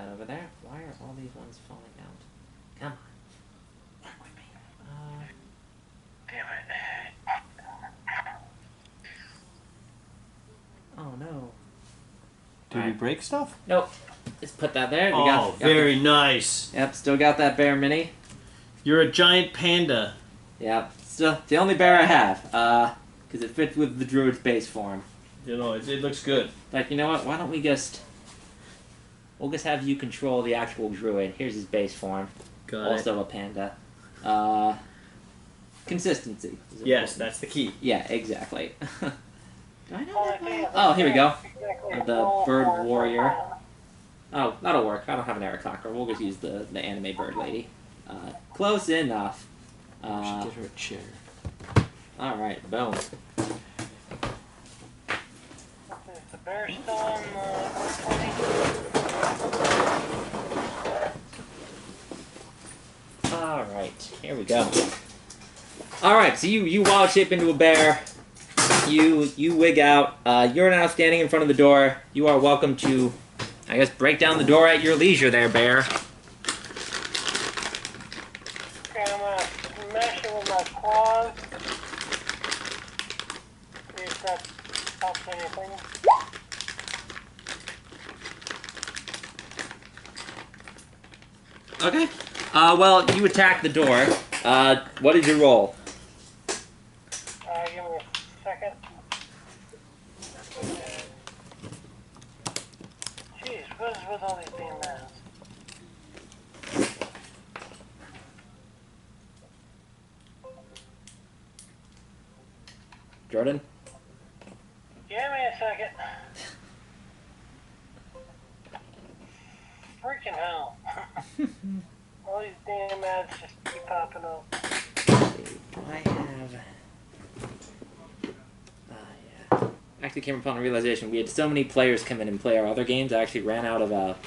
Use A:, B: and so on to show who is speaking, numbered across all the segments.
A: that over there. Why are all these ones falling out? Come on. Work with me.
B: Damn it.
A: Oh no.
C: Did we break stuff?
A: Nope. Just put that there.
C: Oh, very nice.
A: Yep, still got that bear mini.
C: You're a giant panda.
A: Yep, still the only bear I have. Because it fits with the druid's base form.
C: You know, it looks good.
A: Like, you know what? Why don't we just... We'll just have you control the actual druid. Here's his base form.
C: Got
A: also a panda. Consistency.
C: Yes, that's the key.
A: Yeah, exactly. Do I know that? Oh, here we go. The bird warrior. Oh, that'll work. I don't have an Aerococker. We'll just use the anime bird lady. Close enough.
C: We should get her a chair.
A: Alright, boom.
B: The bear's still on 20.
A: Alright, here we go. Alright, so you wild shape into a bear. You wig out. You're now standing in front of the door. You are welcome to, I guess, break down the door at your leisure there, bear.
B: Okay, I'm gonna smash it with my claws. See if that helps anything.
A: Okay. Well, you attack the door. What is your roll?
B: Give me a second. Jeez, what is with all these damn mans?
A: Jordan?
B: Give me a second. Freaking hell. All these damn ads just keep popping up.
A: Do I have... yeah. Actually came upon a realization. We had so many players come in and play our other games, I actually ran out of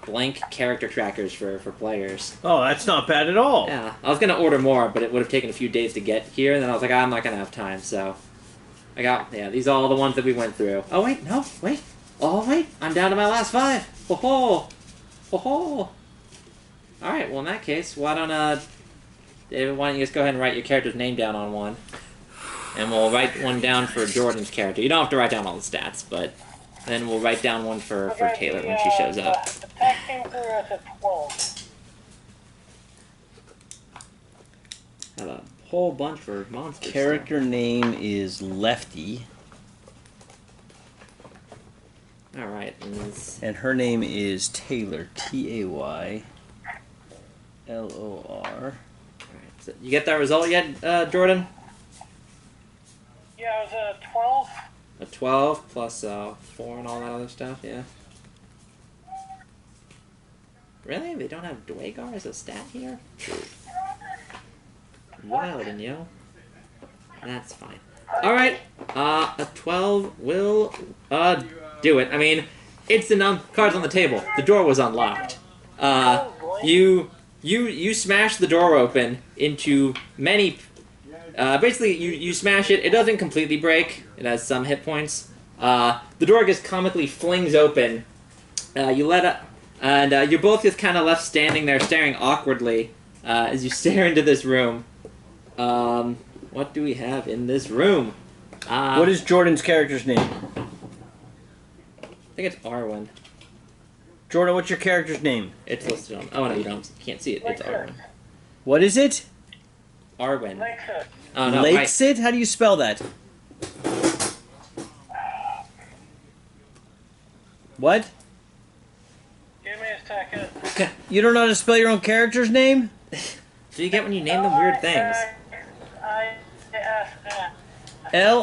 A: blank character trackers for players.
C: Oh, that's not bad at all.
A: Yeah, I was going to order more, but it would have taken a few days to get here, and then I was like, I'm not going to have time, so... I got, yeah, these are all the ones that we went through. Oh, wait, no, wait. Oh, wait, I'm down to my last 5. Ho-ho! Ho-ho! Alright, well, in that case, why don't David, why don't you just go ahead and write your character's name down on one. And we'll write one down for Jordan's character. You don't have to write down all the stats, but then we'll write down one for Taylor when she shows up.
B: Attack came through as a 12.
A: Have a whole bunch for monsters.
C: Character name is Lefty.
A: Alright,
C: and her name is Taylor. Taylor. Alright,
A: so you get that result yet, Jordan?
B: Yeah, it was a 12.
A: A 12 plus 4 and all that other stuff, yeah. Really? They don't have Duergar as a stat here? Wild and yo. That's fine. Alright, a 12 will do it. I mean, it's the cards on the table. The door was unlocked. You smash the door open into many... basically, you smash it. It doesn't completely break. It has some hit points. The door just comically flings open. You let up... And you're both just kind of left standing there staring awkwardly as you stare into this room. What do we have in this room?
C: What is Jordan's character's name?
A: I think it's Arwen.
C: Jordan, what's your character's name?
A: It's listed on... Oh, no, you don't. You can't see it. It's Arwen.
C: What is it?
A: Arwen.
B: Lakeside.
A: Oh, no,
C: Lakeside? How do you spell that? What?
B: Give me a second.
C: You don't know how to spell your own character's name?
A: So you get when you name them weird things.
C: Linlisn?
B: Lix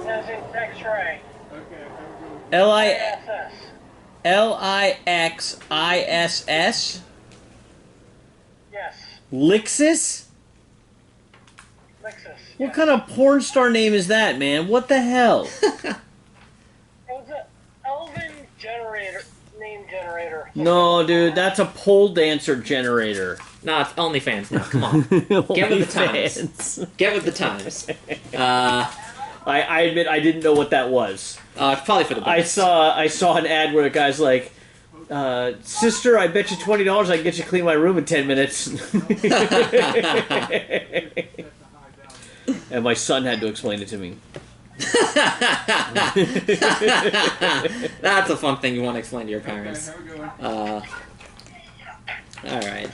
B: as in X-ray.
C: Lixiss?
B: Yes.
C: Lixis?
B: Lixus.
C: What kind of porn star name is that, man? What the hell?
B: It was an elven generator, name generator.
C: No, dude, that's a pole dancer generator.
A: No, it's OnlyFans now. Come on. Get with the times. Get with the times.
D: I admit I didn't know what that was.
A: It's probably for the best.
D: I saw an ad where a guy's like, sister, I bet you $20 I can get you to clean my room in 10 minutes. And my son had to explain it to me.
A: That's a fun thing you want to explain to your parents. Alright.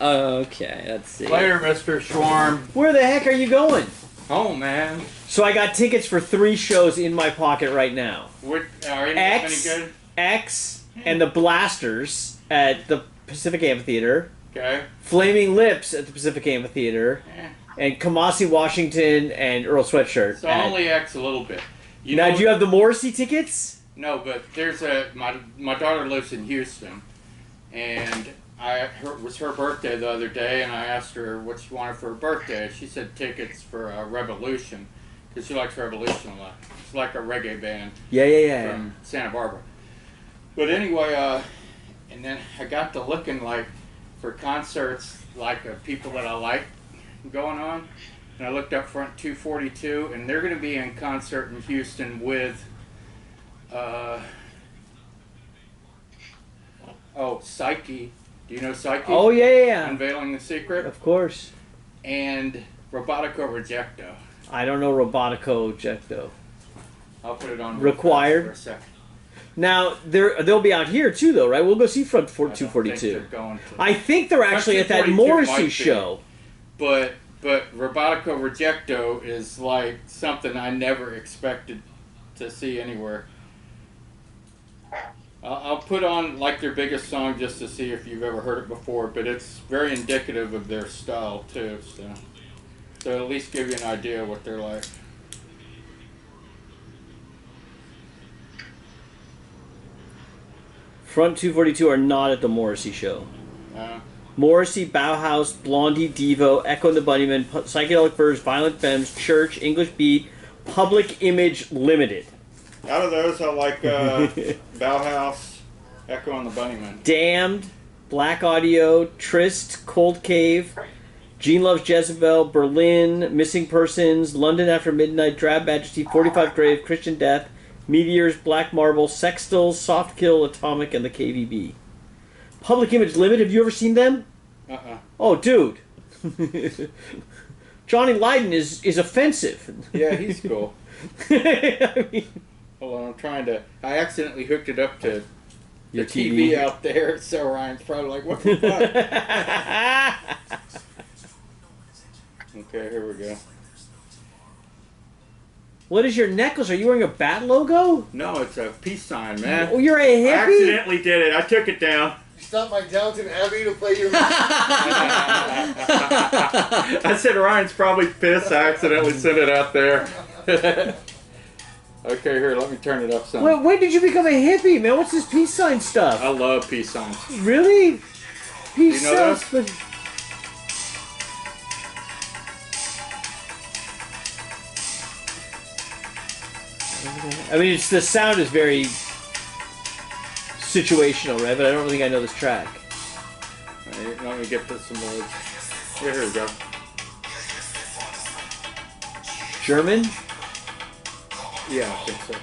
A: Okay, let's see.
E: Later, Mr. Schwarm.
D: Where the heck are you going?
E: Home, man.
D: So I got tickets for 3 shows in my pocket right now.
E: Are any
D: X,
E: good?
D: X, and the Blasters at the Pacific Amphitheater.
E: Okay.
D: Flaming Lips at the Pacific Amphitheater.
E: Yeah.
D: And Kamasi Washington and Earl Sweatshirt.
E: So only X a little bit.
D: Do you have the Morrissey tickets?
E: No, but there's my daughter lives in Houston, and it was her birthday the other day, and I asked her what she wanted for her birthday. She said tickets for Revolution, because she likes Revolution a lot. It's like a reggae band.
D: Yeah.
E: From Santa Barbara. But anyway, and then I got to looking for concerts of people that I like going on, and I looked up Front 242, and they're going to be in concert in Houston with Psyche. Do you know Psyche?
D: Oh, yeah.
E: Unveiling the Secret?
D: Of course.
E: And Robotico Rejecto.
D: I don't know Robotico Rejecto.
E: I'll put it on
D: Required.
E: for a second.
D: Now, they'll be out here too, though, right? We'll go see Front 242. I think they're actually at that Morrissey show.
E: But Robotico Rejecto is like something I never expected to see anywhere. I'll put on their biggest song just to see if you've ever heard it before, but it's very indicative of their style too. So at least give you an idea of what they're like.
D: Front 242 are not at the Morrissey show. Morrissey, Bauhaus, Blondie, Devo, Echo and the Bunnymen, Psychedelic Furs, Violent Femmes, Church, English Beat, Public Image Limited.
E: Out of those, I like Bauhaus, Echo and the Bunnymen.
D: Damned, Black Audio, Trist, Cold Cave, Gene Loves Jezebel, Berlin, Missing Persons, London After Midnight, Drab Majesty, 45 Grave, Christian Death, Meteors, Black Marble, Sextiles, Soft Kill, Atomic, and the KVB. Public Image Limited, have you ever seen them? Oh, dude. Johnny Lydon is offensive.
E: Yeah, he's cool.
D: I mean,
E: hold on, I'm trying to... I accidentally hooked it up to
D: your
E: the TV out there, so Ryan's probably like, what the fuck? Okay, here we go.
D: What is your necklace? Are you wearing a bat logo?
E: No, it's a peace sign, man.
D: Oh, you're a hippie?
E: I accidentally did it. I took it down.
F: You stopped by Downton Abbey to play your...
E: I said Ryan's probably pissed. I accidentally sent it out there. Okay, here, let me turn it up some.
D: When did you become a hippie, man? What's this peace sign stuff?
E: I love peace signs.
D: Really? Peace
E: you know
D: signs, but... I mean, the sound is very situational, right? But I don't think I know this track.
E: Right, let me get this some words. Here we go.
D: German?
E: Yeah, I think so.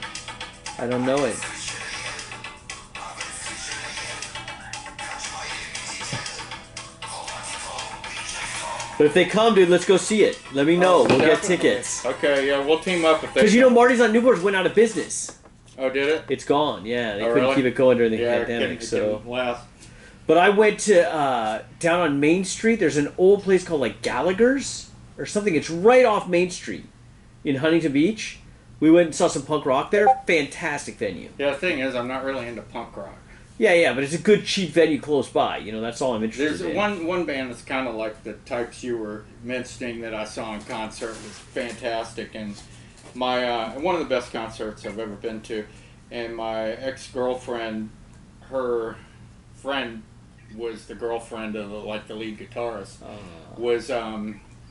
D: I don't know it. But if they come, dude, let's go see it. Let me know. We'll get tickets.
E: Okay, yeah, we'll team up if they
D: Because you know Marty's on Newport's went out of business.
E: Oh, did it?
D: It's gone, yeah. They couldn't
E: really?
D: keep it going during the
E: Yeah,
D: pandemic.
E: it
D: So.
E: didn't last.
D: But I went to down on Main Street. There's an old place called like Gallagher's or something. It's right off Main Street in Huntington Beach. We went and saw some punk rock there. Fantastic venue.
E: Yeah, the thing is, I'm not really into punk rock.
D: Yeah, but it's a good cheap venue close by. You know, that's all I'm interested
E: There's
D: in.
E: one band that's kind of like the types you were mentioning that I saw in concert was fantastic, and my one of the best concerts I've ever been to. And my ex-girlfriend, her friend was the girlfriend of the lead guitarist. Was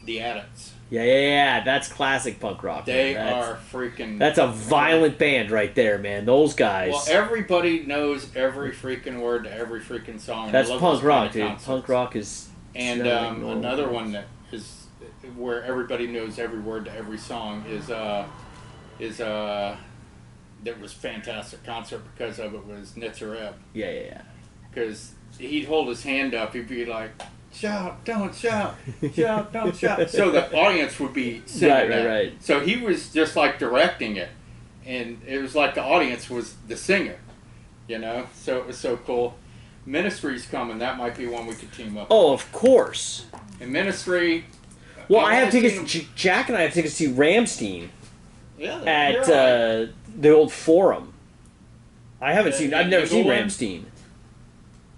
E: the Addicts.
D: Yeah. That's classic punk rock.
E: They are freaking...
D: That's a violent band right there, man. Those guys.
E: Well, everybody knows every freaking word to every freaking song.
D: That's
E: I love
D: punk
E: those
D: rock,
E: kind of
D: dude.
E: concerts.
D: Punk rock is...
E: And another one that is where everybody knows every word to every song is that was fantastic concert because of it was Nitzareb.
D: Yeah.
E: Because he'd hold his hand up, he'd be like, shout, don't shout, shout, don't shout. So the audience would be singing that.
D: Right.
E: So he was just like directing it. And it was like the audience was the singer, you know? So it was so cool. Ministry's coming. That might be one we could team up.
D: Oh, of course.
E: And Ministry...
D: Well, I have tickets. Jack and I have tickets to see Ramstein at the old Forum. I've never seen Ramstein.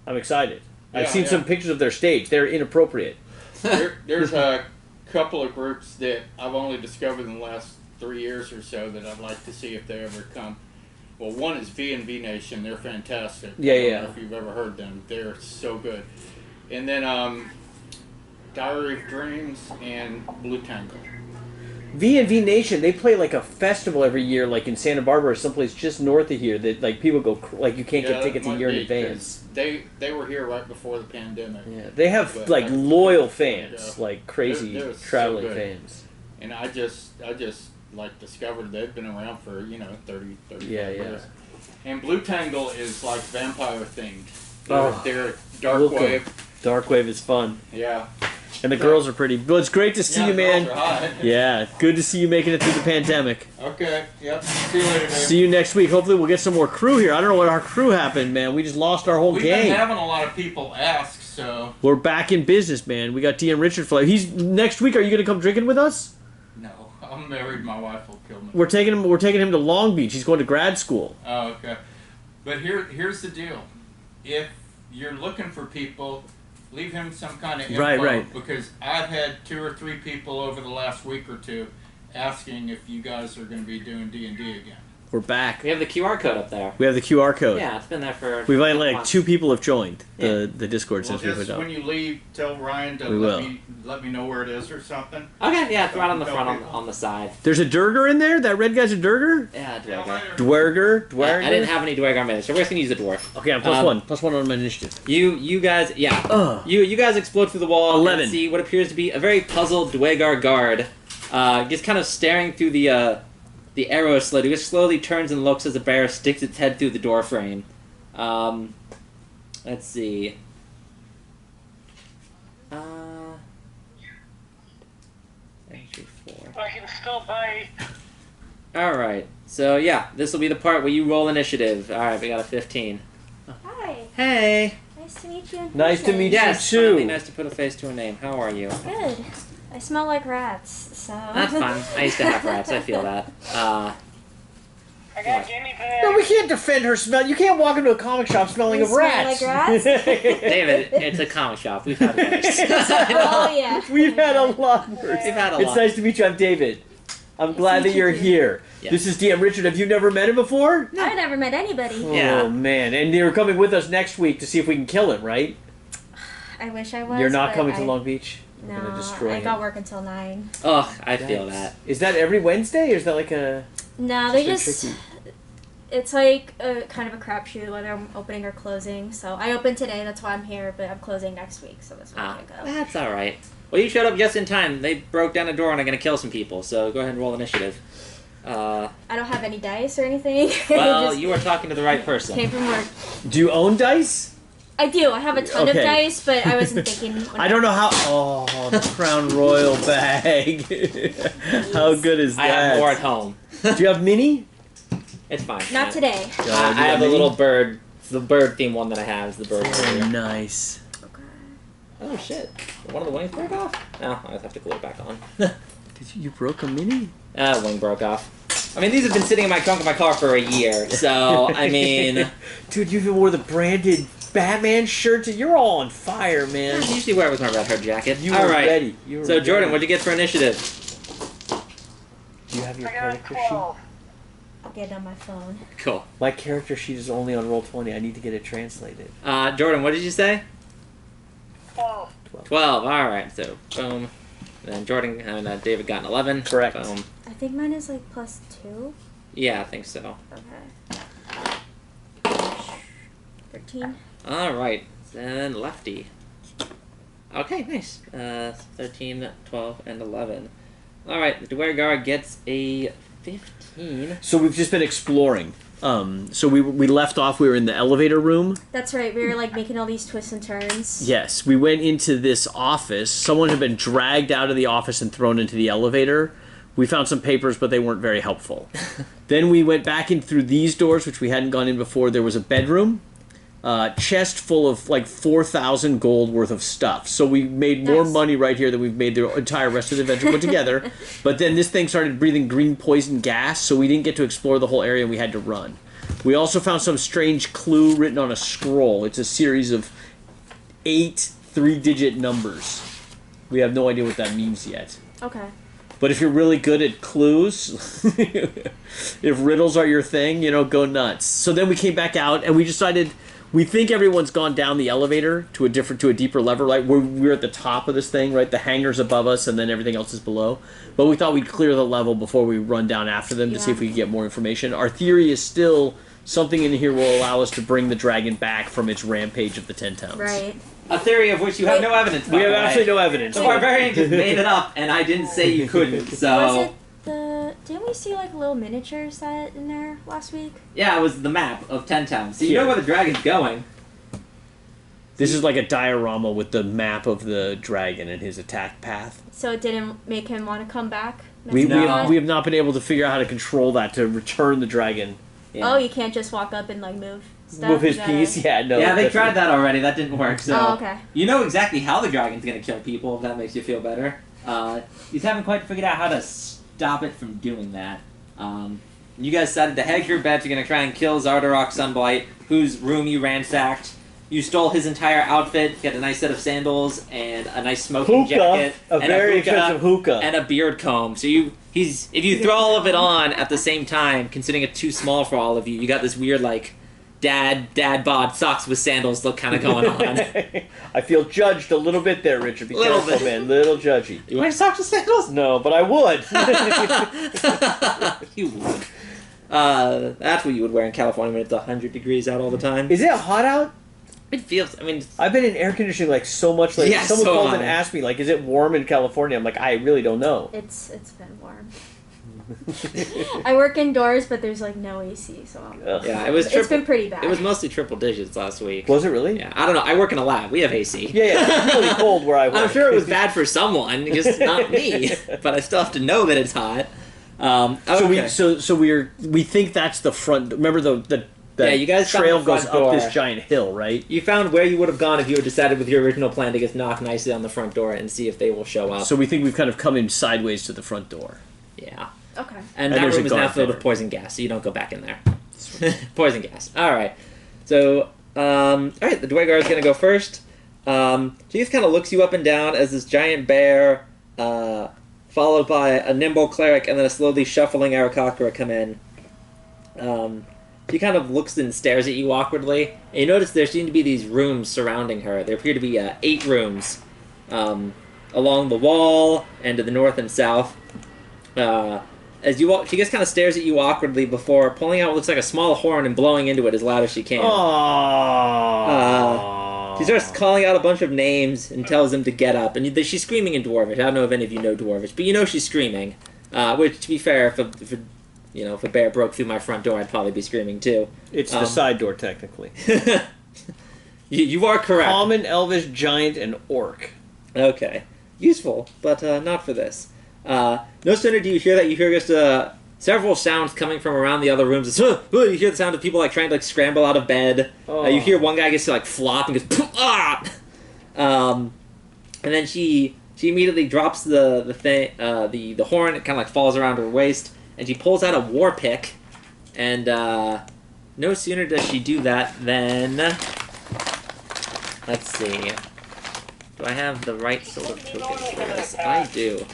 D: I'm excited. I've seen some pictures of their stage. They're inappropriate.
E: There's a couple of groups that I've only discovered in the last 3 years or so that I'd like to see if they ever come. Well, one is V&V Nation. They're fantastic. I don't know if you've ever heard them. They're so good. And then Diary of Dreams and Blue Tangle.
D: V&V Nation, they play like a festival every year, like in Santa Barbara, someplace just north of here. That like people go like you can't get tickets a year in advance.
E: They were here right before the pandemic.
D: Yeah, they have like loyal fans, like crazy traveling fans.
E: And I just like discovered they've been around for 30 years. And Blue Tangle is like vampire themed. They're dark wave.
D: Dark wave is fun.
E: Yeah.
D: And the girls are pretty. Well, it's great to see you, man.
E: Girls are hot.
D: Yeah, good to see you making it through the pandemic.
E: Okay. Yep. See you later, Dave.
D: See you next week. Hopefully, we'll get some more crew here. I don't know what our crew happened, man. We just lost our whole
E: We've
D: gang.
E: been having a lot of people ask, so
D: we're back in business, man. We got DM Richard Fly. He's next week. Are you going to come drinking with us?
E: no. I'm married. My wife will kill me.
D: We're taking him to Long Beach. He's going to grad school.
E: Oh, okay. But here's the deal. If you're looking for people, leave him some kind of info.
D: Right.
E: Because I've had 2 or 3 people over the last week or two asking if you guys are going to be doing D&D again.
D: We're back.
A: We have the QR code up there.
D: We have the QR code.
A: Yeah, it's been there for...
D: We've only like 2 people have joined the Discord since we put it up.
E: When you leave, tell Ryan to let me know where it is or something.
A: Okay, yeah, it's right on the front on the side.
D: There's a Duergar in there? That red guy's a Duergar?
A: Yeah, Duergar.
D: Duergar?
A: I didn't have any Duergar minutes, so we're just going to use a dwarf.
D: Okay, I'm +1. +1 on my initiative.
A: You guys, you guys explode through the wall
D: 11.
A: and see what appears to be a very puzzled Duergar guard, just kind of staring through the arrow slit. He just slowly turns and looks as the bear sticks its head through the door frame. Let's see.
B: I can still bite.
A: Alright, so yeah, this will be the part where you roll initiative. Alright, we got a 15.
G: Hi.
A: Hey!
G: Nice to meet you.
D: Nice to meet
A: Yes,
D: you too.
A: finally nice to put a face to a name. How are you?
G: Good. I smell like rats, so.
A: That's fine. I used to have rats, I feel that.
B: I got guinea pigs.
D: No, we can't defend her smell. You can't walk into a comic shop smelling
G: You
D: of
G: smell
D: rats.
G: like rats?
A: David, it's a comic shop. We've had worse.
G: Oh, yeah.
D: We've had a lot worse.
A: We've had a
D: It's
A: lot.
D: nice to meet you. I'm David. I'm glad that you're here.
A: Yeah.
D: This is DM Richard. Have you never met him before?
G: I've never met anybody.
A: Yeah.
D: Oh, man. And you're coming with us next week to see if we can kill him, right?
G: I wish I was.
D: You're not
G: but
D: coming to Long Beach?
G: No,
D: I'm gonna destroy
G: I
D: him.
G: got work until 9.
A: Oh, I feel that.
D: Is that every Wednesday, or is that like a...
G: No, they
D: Just
G: just.
D: so tricky.
G: It's like a kind of a crapshoot whether I'm opening or closing. So I opened today, that's why I'm here, but I'm closing next week, so that's why I can't go.
A: That's alright. Well, you showed up just in time. They broke down a door and are going to kill some people, so go ahead and roll initiative.
G: I don't have any dice or anything.
A: Well,
G: Just
A: you are talking to the right person.
G: came from work.
D: Do you own dice?
G: I do. I have a ton of
D: Okay.
G: dice, but I wasn't thinking. When
D: I don't know how... Oh, the Crown Royal bag. How good is
A: I
D: that?
A: have more at home.
D: Do you have mini?
A: It's fine.
G: Not today.
A: I have the little bird. The bird theme one that I have is the bird.
D: Oh, nice.
G: Okay.
A: Oh shit! Did one of the wings broke off? No, I just have to glue it back on.
D: You broke a mini?
A: Wing broke off. I mean, these have been sitting in my trunk of my car for a year, so I mean.
D: Dude, you even wore the branded Batman shirt. You're all on fire,
A: I
D: man.
A: usually wear it with my Red Hood jacket.
D: You
A: All
D: were
A: right.
D: ready. You were
A: So Jordan,
D: ready.
A: what'd you get for initiative?
D: Do you have your
B: I got
D: character sheet?
B: 12.
G: I'll get it on my phone.
A: Cool.
D: My character sheet is only on Roll20. I need to get it translated.
A: Jordan, what did you say?
B: 12.
A: 12. All right. So boom. And then Jordan and David got an 11.
D: Correct.
A: Boom.
G: I think mine is like +2.
A: Yeah, I think so.
G: Okay. 13.
A: All right. Then Lefty. Okay, nice. 13, 12, and 11. All right, the Duergar gets a 15.
D: So we've just been exploring. So we left off. We were in the elevator room.
G: That's right. We were like making all these twists and turns.
D: Yes, we went into this office. Someone had been dragged out of the office and thrown into the elevator. We found some papers, but they weren't very helpful. Then we went back in through these doors, which we hadn't gone in before. There was a bedroom, chest full of like 4,000 gold worth of stuff. So we made more money right here than we've made the entire rest of the adventure put together. But then this thing started breathing green poison gas, so we didn't get to explore the whole area and we had to run. We also found some strange clue written on a scroll. It's a series of 8 3-digit numbers. We have no idea what that means yet.
G: Okay.
D: But if you're really good at clues, if riddles are your thing, go nuts. So then we came back out and we decided we think everyone's gone down the elevator to a deeper level. Right, we're at the top of this thing, right? The hangar's above us, and then everything else is below. But we thought we'd clear the level before we run down after them to see if we could get more information. Our theory is still something in here will allow us to bring the dragon back from its rampage of the 10 towns.
G: Right.
A: A theory of which you have no evidence.
D: We have absolutely no evidence.
A: The barbarian just made it up, and I didn't say you couldn't. So.
G: Was it didn't we see like little miniatures that in there last week?
A: Yeah, it was the map of 10 towns. So you know where the dragon's going.
D: This is like a diorama with the map of the dragon and his attack path.
G: So it didn't make him want to come back?
D: We have not been able to figure out how to control that to return the dragon.
G: Yeah. Oh, you can't just walk up and like move stuff?
D: Move his piece? Yeah, no.
A: Yeah, they tried that already. That didn't work. So
G: okay.
A: You know exactly how the dragon's going to kill people, if that makes you feel better. You just haven't quite figured out how to stop it from doing that. You guys decided to hedge your bets. You're going to try and kill Zardarok Sunblight, whose room you ransacked. You stole his entire outfit, got a nice set of sandals, and a nice smoking jacket.
D: A very expensive hookah.
A: And a beard comb. So if you throw all of it on at the same time, considering it's too small for all of you, you got this weird, like, dad bod socks with sandals look kind of going on.
D: I feel judged a little bit there, Richard. Be careful, man. Little judgy.
A: You wearing socks with sandals?
D: No, but I would.
A: You would. That's what you would wear in California when it's 100 degrees out all the time.
D: Is it hot out?
A: It feels,
D: I've been in air conditioning like so much lately.
A: Yeah,
D: someone
A: so
D: called and asked me, like, is it warm in California? I'm like, I really don't know.
G: It's been warm. I work indoors, but there's like no AC, so
A: yeah, it's
G: been pretty bad.
A: It was mostly triple digits last week.
D: Was it really?
A: Yeah, I don't know. I work in a lab. We have AC.
D: Yeah, it's really cold where I work.
A: I'm sure it was bad for someone, just not me. But I still have to know that it's hot. Okay.
D: So we think that's the front. Remember the
A: you guys
D: trail
A: found the front
D: goes
A: door.
D: up this giant hill, right?
A: You found where you would have gone if you had decided with your original plan to just knock nicely on the front door and see if they will show up.
D: So we think we've kind of come in sideways to the front door.
A: Yeah.
G: Okay.
A: And that room is now filled with poison gas, so you don't go back in there. Poison gas. Alright. So, alright, the Duergar is going to go first. She just kind of looks you up and down as this giant bear, followed by a nimble cleric, and then a slowly shuffling Arakakra come in. She kind of looks and stares at you awkwardly, and you notice there seem to be these rooms surrounding her. There appear to be 8 rooms along the wall and to the north and south. As you walk, she just kind of stares at you awkwardly before pulling out what looks like a small horn and blowing into it as loud as she can. She starts calling out a bunch of names and tells them to get up. And she's screaming in Dwarvish. I don't know if any of you know Dwarvish, but you know she's screaming. Which, to be fair, if a bear broke through my front door, I'd probably be screaming too.
D: It's the side door, technically.
A: You are correct.
D: Common, Elvish, Giant, and Orc.
A: Okay. Useful, but not for this. No sooner do you hear that, you hear just several sounds coming from around the other rooms. You hear the sound of people trying to scramble out of bed. You hear one guy gets to flop and goes ah! And then she immediately drops the horn. It kind of falls around her waist, and she pulls out a war pick. And no sooner does she do that than let's see. Do I have the right sort of token for this? I do.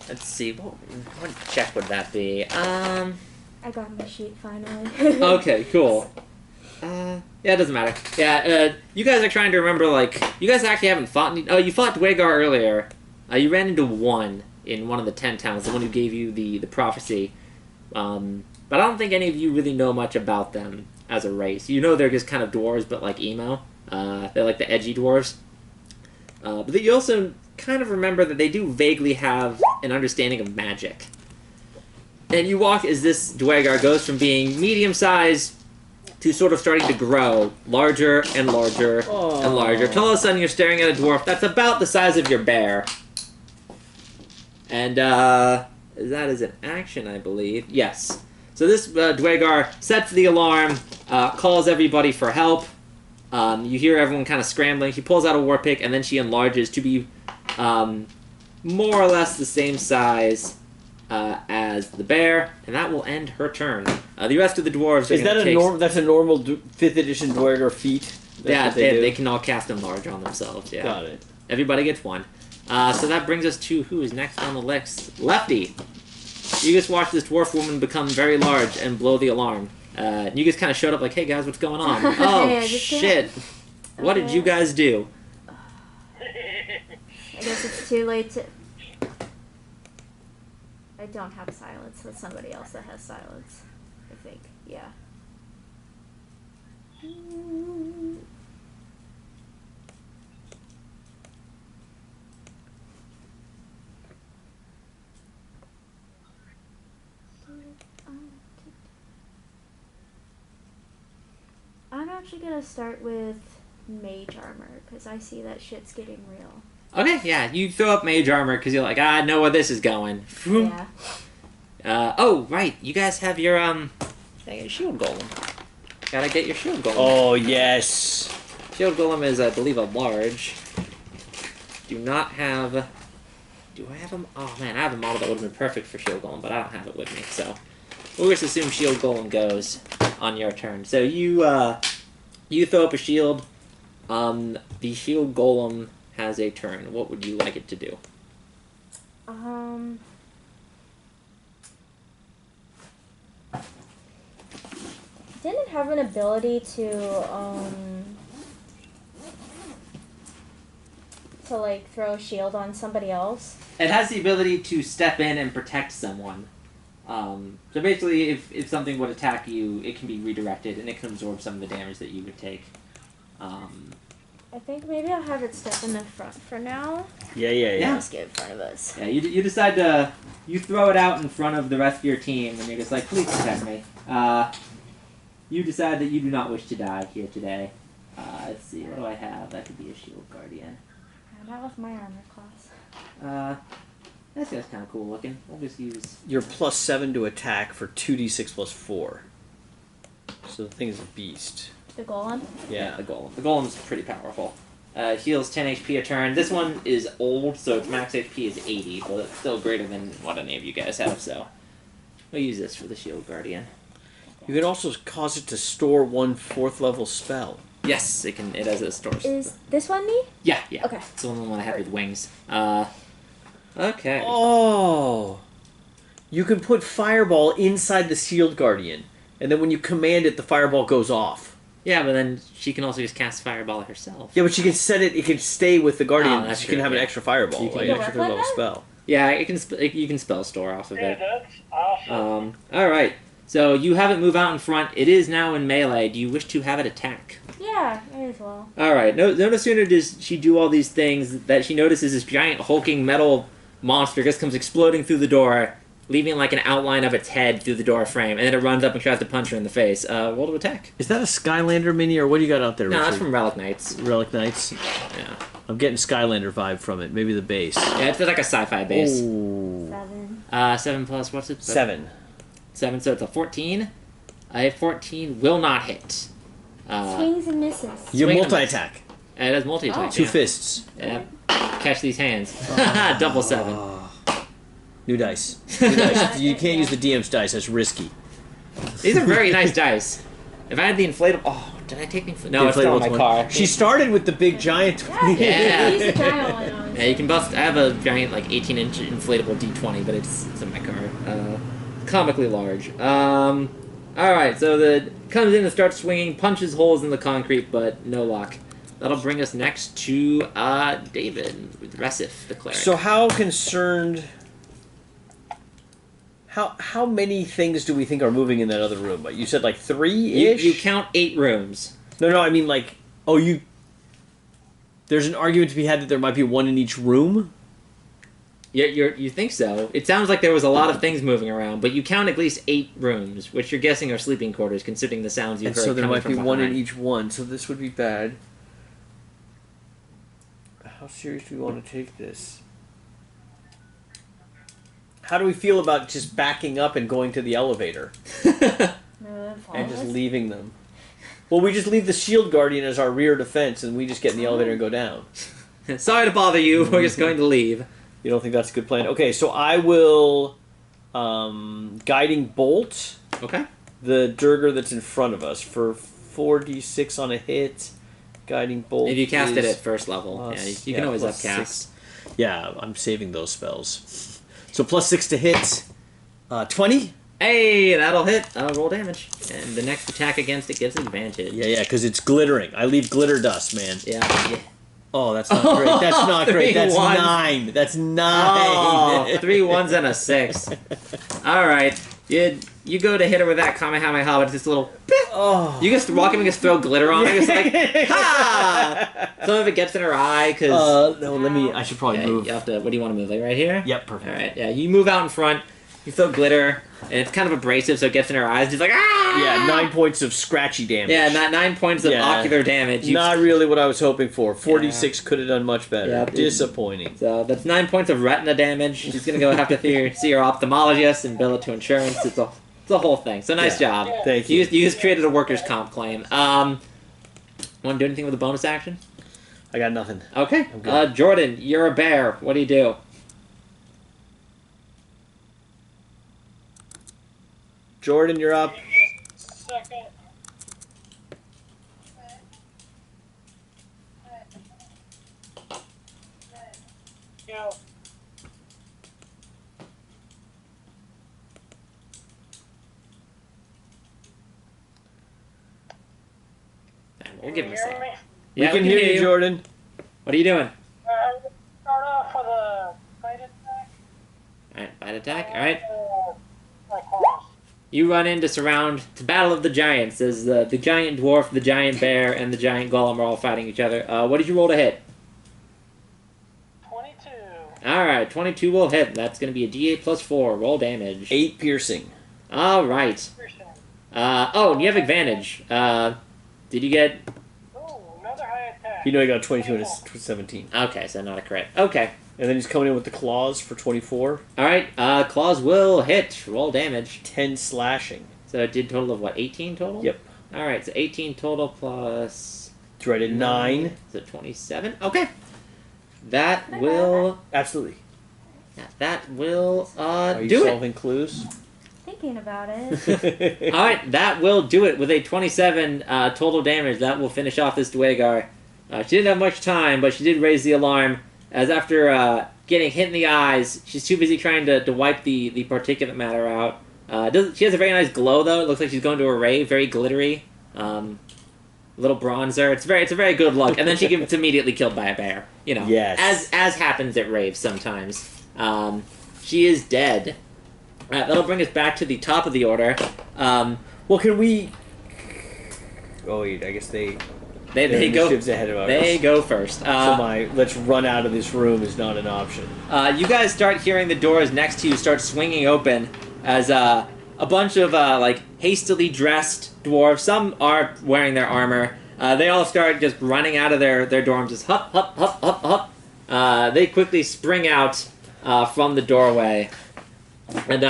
A: Let's see. What check would that be?
G: I got my sheet finally.
A: Okay, cool. Yeah, it doesn't matter. Yeah, you guys are trying to remember, you guys actually haven't fought any... Oh, you fought Duergar earlier. You ran into one in one of the 10 towns, the one who gave you the prophecy. But I don't think any of you really know much about them as a race. You know they're just kind of dwarves, but emo. They're like the edgy dwarves. But you also kind of remember that they do vaguely have an understanding of magic. And you walk as this Duergar goes from being medium-sized to sort of starting to grow larger and larger and larger. Till all of a sudden you're staring at a dwarf that's about the size of your bear. And that is an action, I believe. Yes. So this Duergar sets the alarm, calls everybody for help. You hear everyone kind of scrambling. She pulls out a war pick, and then she enlarges to be more or less the same size as the bear, and that will end her turn. The rest of the dwarves.
D: Is that that's a normal 5th edition Duergar feat?
A: Yeah, they can all cast enlarge on themselves. Yeah.
D: Got it.
A: Everybody gets one. So that brings us to who is next on the list. Lefty. You just watched this dwarf woman become very large and blow the alarm. You just kind of showed up like, hey guys, what's going on? Oh,
G: Yeah,
A: shit. What did you guys do?
G: I guess it's too late to... I don't have silence. That's somebody else that has silence. I think. Yeah. I'm actually gonna start with mage armor because I see that shit's getting real.
A: Okay, yeah, you throw up mage armor because you're like, I know where this is going.
G: Yeah.
A: Oh, right, you guys have your, shield golem. Gotta get your shield golem.
D: Oh, yes.
A: Shield golem is, I believe, a large. Do not have... Do I have a... Oh, man, I have a model that would have been perfect for shield golem, but I don't have it with me, so... We'll just assume shield golem goes on your turn. So you throw up a shield. The shield golem has a turn. What would you like it to do?
G: Didn't it have an ability to like throw a shield on somebody else?
A: It has the ability to step in and protect someone. So basically, if something would attack you, it can be redirected, and it can absorb some of the damage that you would take.
G: I think maybe I'll have it step in the front for now.
D: Yeah.
G: Let's get in front of us.
A: Yeah, you decide to... You throw it out in front of the rest of your team, and you're just like, please protect me. You decide that you do not wish to die here today. Let's see, what do I have? That could be a shield guardian.
G: Not with my armor class.
A: This guy's kind of cool looking. We'll just use...
D: You're +7 to attack for 2d6 + 4. So the thing is a beast.
G: The golem?
A: Yeah, the golem. The golem's pretty powerful. Heals 10 HP a turn. This one is old, so its max HP is 80, but it's still greater than what any of you guys have, so... We'll use this for the shield guardian.
D: You can also cause it to store 1 4th level spell.
A: Yes, it can. It has a store.
G: Is this one me?
A: Yeah.
G: Okay.
A: It's the one I have with wings. Okay.
D: Oh! You can put Fireball inside the Shield Guardian, and then when you command it, the Fireball goes off.
A: Yeah, but then she can also just cast Fireball herself.
D: Yeah, but she can set it, it can stay with the Guardian,
A: that's
D: she
A: true,
D: can have an extra Fireball,
A: You can-
D: like
A: You
D: an extra
G: work
D: 3rd
G: like
D: level
G: that?
D: spell.
A: Yeah, you can spell store off of
B: Yeah,
A: it.
B: that's awesome.
A: Alright. So you have it move out in front. It is now in melee. Do you wish to have it attack?
G: Yeah, may as well.
A: Alright. No sooner does she do all these things that she notices this giant hulking metal monster just comes exploding through the door, leaving like an outline of its head through the door frame, and then it runs up and tries to punch her in the face. Roll to attack.
D: Is that a Skylander mini, or what do you got out there,
A: No,
D: Richard?
A: that's from Relic Knights.
D: Relic Knights?
A: Yeah.
D: I'm getting Skylander vibe from it, maybe the base.
A: Yeah, it's like a sci-fi base.
D: Ooh.
G: 7.
A: 7 plus, what's it?
D: 7.
A: 7, so it's a 14. A 14 will not hit.
G: Swings and misses.
D: You
A: Swing
D: multi-attack.
A: And it has multi-attack.
D: 2
A: yeah.
D: fists.
A: Yeah. Catch these hands. Double 7.
D: New dice. New dice. You can't use the DM's dice, that's risky.
A: These are very nice dice. If I had the inflatable... Oh, did I take the inflatable? No, it's still in my
D: Inflatable
A: car.
D: one. She started with the big giant.
A: Yeah.
G: Use the giant one on.
A: Yeah, you can bust... I have a giant, like, 18-inch inflatable D20, but it's in my car. Comically large. Alright, so the... Comes in and starts swinging, punches holes in the concrete, but no luck. That'll bring us next to, David, with Resif, the cleric.
D: So how concerned... How many things do we think are moving in that other room? You said like 3-ish?
A: You count 8 rooms.
D: No, I mean like... Oh, you There's an argument to be had that there might be one in each room.
A: You think so? It sounds like there was a lot of things moving around, but you count at least 8 rooms, which you're guessing are sleeping quarters, considering the sounds you've
D: And
A: heard.
D: so there
A: coming
D: might be
A: from
D: one in
A: behind.
D: each one, so this would be bad. How serious do we want to take this? How do we feel about just backing up and going to the elevator? And just leaving them? Well, we just leave the shield guardian as our rear defense, and we just get in the elevator and go down.
A: Sorry to bother you. We're just going to leave.
D: You don't think that's a good plan? Okay, so I will guiding bolt
A: Okay.
D: the Duergar that's in front of us for 4d6 on a hit. Guiding bolt.
A: If you cast it
D: is
A: at first level,
D: plus-
A: you can always
D: plus
A: upcast.
D: 6. Yeah, I'm saving those spells. So plus 6 to hit. 20?
A: Hey, that'll hit. Roll damage. And the next attack against it gives advantage.
D: Yeah, because it's glittering. I leave glitter dust, man.
A: Yeah.
D: Oh, that's not great. That's not great.
A: 3
D: That's
A: ones.
D: 9. That's 9.
A: Oh, 3 1s and a 6. All right. You go to hit her with that Kamehameha, but it's just a little...
D: Oh.
A: You just walk up and just throw glitter on her. It's like, ha! Some of it gets in her eye, because...
D: No, let me... I should probably move.
A: You have to... What do you want to move? Like right here?
D: Yep, perfect.
A: All right. Yeah, you move out in front. You throw glitter, and it's kind of abrasive, so it gets in her eyes. She's like, ah!
D: Yeah, 9 points of scratchy damage.
A: Yeah, not 9 points of
D: Yeah.
A: ocular damage.
D: Not really what I was hoping for. 46 could have done much better.
A: Yeah,
D: Disappointing.
A: So that's 9 points of retina damage. She's gonna go have to see her ophthalmologist and bill it to insurance. It's a whole thing. So nice job.
D: Thank you.
A: You just created a workers' comp claim. Want to do anything with a bonus action?
D: I got nothing.
A: Okay.
D: I'm good.
A: Jordan, you're a bear. What do you do?
D: Jordan, you're up.
B: Second. Go.
A: We'll give him a
B: Hear
A: second.
B: me?
D: We
A: Yeah,
D: can hear you, Jordan.
A: What are you doing?
B: I'm gonna start off with a fight attack.
A: Alright, bite attack. Alright.
B: My claws.
A: You run in to surround the Battle of the Giants as the giant dwarf, the giant bear, and the giant golem are all fighting each other. What did you roll to hit?
B: 22.
A: Alright, 22 will hit. That's going to be a d8 plus 4. Roll damage.
D: 8 piercing.
A: Alright. And you have advantage. Did you get...
B: Ooh, another high attack.
D: You know he got 22 and it's 17.
A: Okay, so not a crit. Okay.
D: And then he's coming in with the claws for 24.
A: Alright, claws will hit. Roll damage.
D: 10 slashing.
A: So it did total of what, 18 total?
D: Yep.
A: Alright, so 18 total plus...
D: It's right at 9.
A: So 27? Okay. That will...
D: Absolutely.
A: That will
D: Are you
A: do it.
D: solving clues?
G: Thinking about it.
A: Alright, that will do it with a 27 total damage. That will finish off this Duergar. She didn't have much time, but she did raise the alarm, as after getting hit in the eyes, she's too busy trying to wipe the particulate matter out. She has a very nice glow, though. It looks like she's going to a rave, very glittery. Little bronzer. It's a very good look. And then she gets immediately killed by a bear. You know,
D: Yes.
A: as happens at raves sometimes. She is dead. That'll bring us back to the top of the order.
D: Well, can we... Oh, wait, I guess they
A: They go.
D: initiative's ahead of ours.
A: They go first.
D: So my let's run out of this room is not an option.
A: You guys start hearing the doors next to you start swinging open as a bunch of hastily dressed dwarves. Some are wearing their armor. They all start just running out of their dorms, just hup hup hup hup hup. They quickly spring out from the doorway, and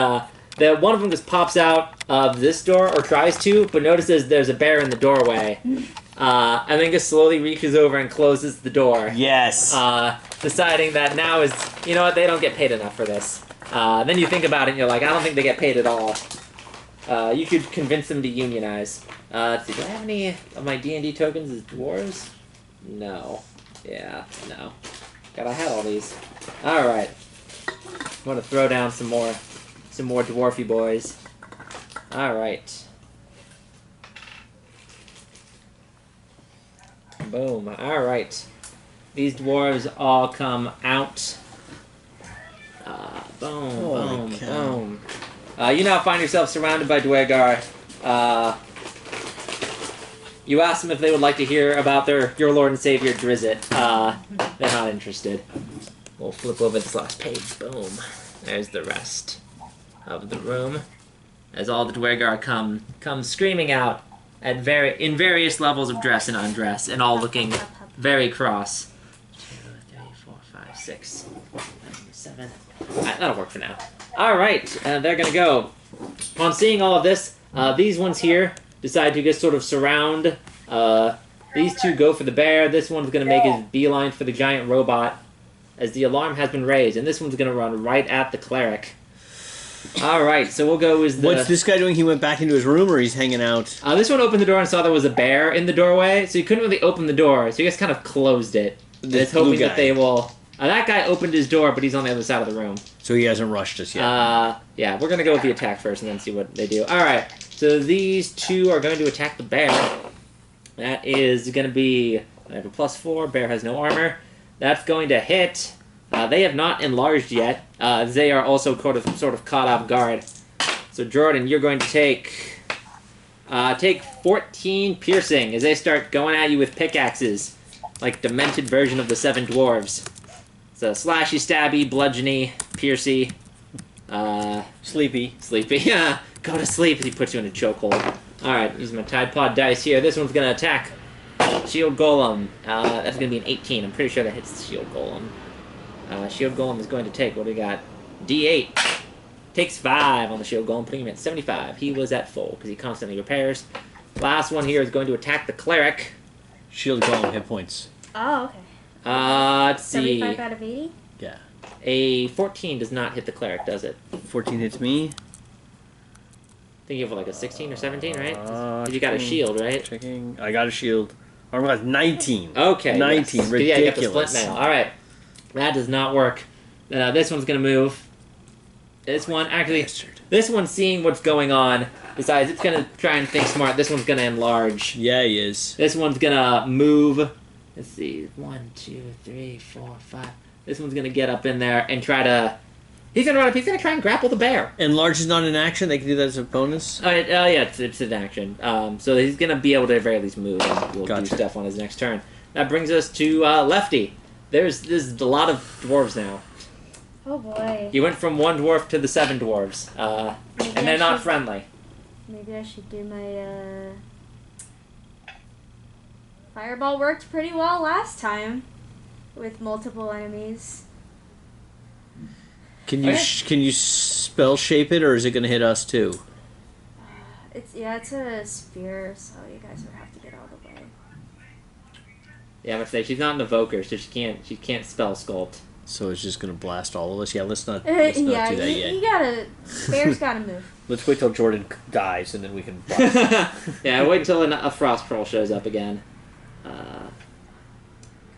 A: one of them just pops out of this door or tries to, but notices there's a bear in the doorway, and then just slowly reaches over and closes the door.
D: Yes.
A: Deciding that now is, you know what, they don't get paid enough for this. Then you think about it and you're like, I don't think they get paid at all. You could convince them to unionize. Let's see, do I have any of my D&D tokens as dwarves? No. Yeah, no. God, I had all these. Alright. I'm gonna throw down some more dwarfy boys. Alright. Boom. Alright. These dwarves all come out. Boom,
D: Holy
A: boom,
D: cow.
A: boom. You now find yourself surrounded by Duergar. You ask them if they would like to hear about your Lord and Savior Drizzt. They're not interested. We'll flip over this last page. Boom. There's the rest of the room. As all the Duergar come screaming out in various levels of dress and undress, and all looking very cross. 2, 3, 4, 5, 6, 7. Alright, that'll work for now. Alright, they're gonna go. Upon seeing all of this, these ones here decide to just sort of surround. These two go for the bear. This one's gonna make his beeline for the giant robot, as the alarm has been raised, and this one's gonna run right at the cleric. Alright, so we'll go with the...
D: What's this guy doing? He went back into his room, or he's hanging out?
A: This one opened the door and saw there was a bear in the doorway, so he couldn't really open the door, so he just kind of closed it.
D: This
A: It's hoping
D: blue guy.
A: that they will... that guy opened his door, but he's on the other side of the room.
D: So he hasn't rushed us yet.
A: Yeah, we're gonna go with the attack first and then see what they do. Alright, so these two are going to attack the bear. That is gonna be... I have a +4, bear has no armor. That's going to hit... they have not enlarged yet. They are also sort of caught off guard. So Jordan, you're going to take 14 piercing as they start going at you with pickaxes, like demented version of the 7 dwarves. So slashy, stabby, bludgeony, piercy,
D: Sleepy.
A: Yeah, go to sleep as he puts you in a chokehold. All right, using my Tide Pod dice here. This one's gonna attack Shield Golem. That's gonna be an 18. I'm pretty sure that hits the Shield Golem. Shield Golem is going to take, what do we got? D8. Takes 5 on the Shield Golem, putting him at 75. He was at full, because he constantly repairs. Last one here is going to attack the Cleric.
D: Shield Golem hit points.
G: Oh, okay.
A: Let's see.
G: 75 out of 80?
D: Yeah.
A: A 14 does not hit the Cleric, does it?
D: 14 hits me.
A: I think you have like a 16 or 17, right? 'Cause you got a shield, right?
D: Checking. I got a shield. Armor class 19.
A: Okay.
D: 19.
A: Yes.
D: Ridiculous.
A: Yeah, you got the split mail. All right. That does not work. This one's going to move. This one, actually, this one seeing what's going on, decides it's going to try and think smart. This one's going to enlarge.
D: Yeah, he is.
A: This one's going to move. Let's see. 1, 2, 3, 4, 5. This one's going to get up in there and try to... He's going to run up. He's going to try and grapple the bear.
D: Enlarge is not an action. They can do that as a bonus.
A: Yeah, it's an action. So he's going to be able to at the very least move. And we'll do
D: Gotcha.
A: stuff on his next turn. That brings us to Lefty. There's a lot of dwarves now.
G: Oh boy.
A: You went from 1 dwarf to the 7 dwarves.
G: Maybe
A: And they're
G: I
A: not
G: should-
A: friendly.
G: Maybe I should do my, Fireball worked pretty well last time with multiple enemies.
D: Can you can you spell shape it, or is it going to hit us too?
G: It's a sphere, so you guys would have to get all the way.
A: Yeah, I'm gonna say she's not an evoker, so she can't spell sculpt.
D: So it's just going to blast all of us. Yeah, let's not
G: Yeah,
D: do that yet.
G: you gotta. Bear's gotta move.
D: Let's wait till Jordan dies, and then we can.
A: Yeah, wait until a frost troll shows up again.
G: Could